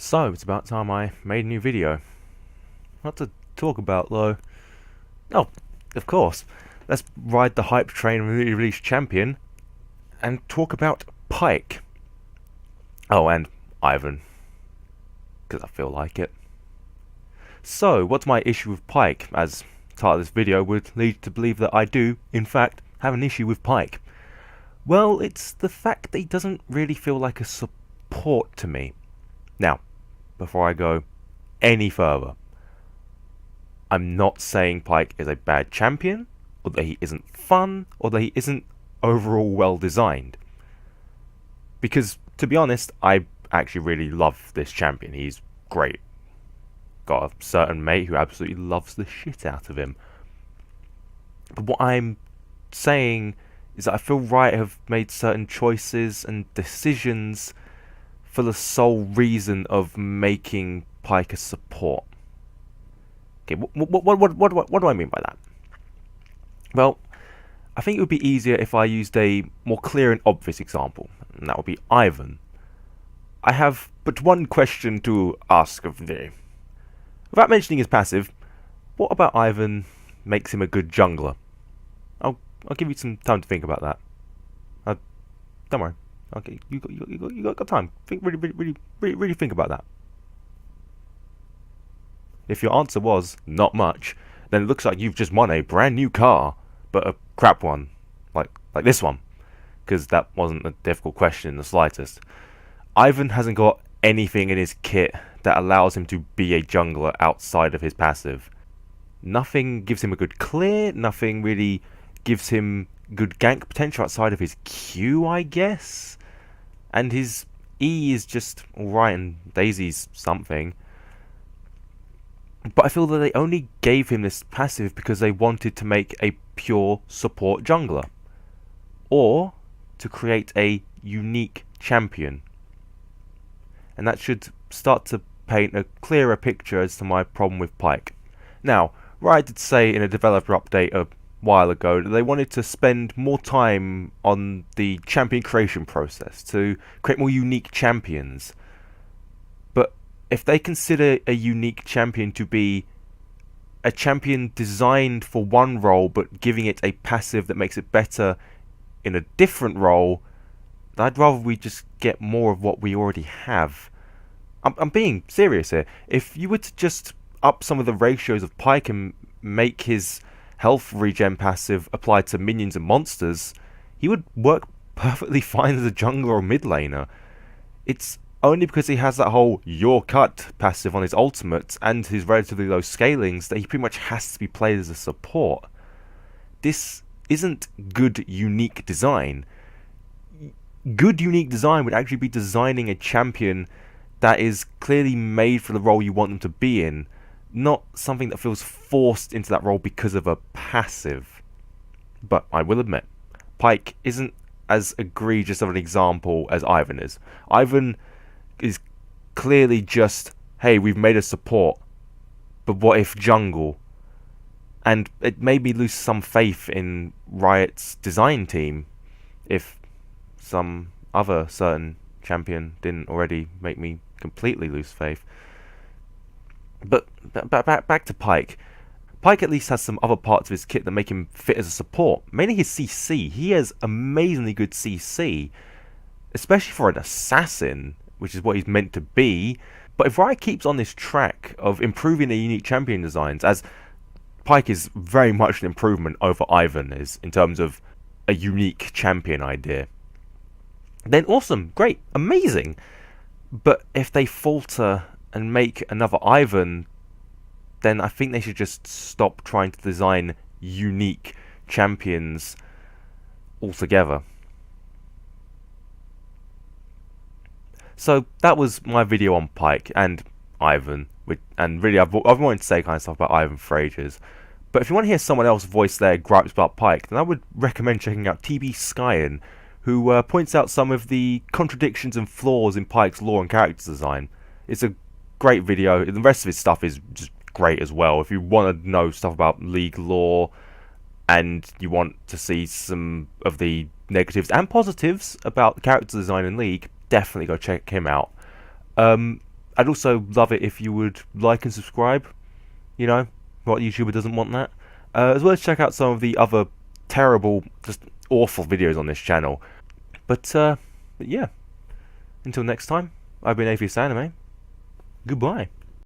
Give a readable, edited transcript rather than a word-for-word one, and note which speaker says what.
Speaker 1: So, it's about time I made a new video. What to talk about, though? Oh, of course. Let's ride the hype train of the newly released champion and talk about Pyke. Oh, and Ivern. Because I feel like it. So, what's my issue with Pyke? As the title of this video would lead you to believe that I do, in fact, have an issue with Pyke. Well, it's the fact that he doesn't really feel like a support to me. Now, before I go any further, I'm not saying Pyke is a bad champion, or that he isn't fun, or that he isn't overall well designed. Because, to be honest, I actually really love this champion. He's great. Got a certain mate who absolutely loves the shit out of him. But what I'm saying is that I feel Riot have made certain choices and decisions for the sole reason of making Pyke a support. Okay, what do I mean by that? Well, I think it would be easier if I used a more clear and obvious example, and that would be Ivern. I have but one question to ask of thee. Without mentioning his passive, what about Ivern makes him a good jungler? I'll give you some time to think about that. Don't worry. Okay, you got time. Think really think about that. If your answer was not much, then it looks like you've just won a brand new car, but a crap one, like this one, because that wasn't a difficult question in the slightest. Ivern hasn't got anything in his kit that allows him to be a jungler outside of his passive. Nothing gives him a good clear, nothing really gives him good gank potential outside of his Q, I guess. And his E is just alright, and Daisy's something. But I feel that they only gave him this passive because they wanted to make a pure support jungler. Or to create a unique champion. And that should start to paint a clearer picture as to my problem with Pyke. Now, Riot did say in a developer update a while ago that they wanted to spend more time on the champion creation process to create more unique champions. But if they consider a unique champion to be a champion designed for one role but giving it a passive that makes it better in a different role, I'd rather we just get more of what we already have. I'm being serious here. If you were to just up some of the ratios of Pyke and make his health regen passive apply to minions and monsters, he would work perfectly fine as a jungler or mid laner. It's only because he has that whole "your cut" passive on his ultimate and his relatively low scalings that he pretty much has to be played as a support. This isn't good unique design. Good unique design would actually be designing a champion that is clearly made for the role you want them to be in, not something that feels forced into that role because of a passive. But I will admit, Pyke isn't as egregious of an example as Ivern is. Ivern is clearly just, hey, we've made a support, but what if jungle? And it made me lose some faith in Riot's design team, if some other certain champion didn't already make me completely lose faith. But back to Pyke. Pyke at least has some other parts of his kit that make him fit as a support. Mainly his CC. He has amazingly good CC, especially for an assassin, which is what he's meant to be. But if Riot keeps on this track of improving their unique champion designs, as Pyke is very much an improvement over Ivern is in terms of a unique champion idea, then awesome, great, amazing. But if they falter and make another Ivern, then I think they should just stop trying to design unique champions altogether. So that was my video on Pyke and Ivern, and really I've wanted to say kind of stuff about Ivern for ages. But if you want to hear someone else voice their gripes about Pyke, then I would recommend checking out TB Skyen, who points out some of the contradictions and flaws in Pyke's lore and character design. It's a great video. The rest of his stuff is just great as well. If you want to know stuff about League lore and you want to see some of the negatives and positives about the character design in League, definitely go check him out. I'd also love it if you would like and subscribe. You know, what YouTuber doesn't want that? As well as check out some of the other terrible, just awful videos on this channel. But yeah, until next time, I've been AtheistAnime. Goodbye.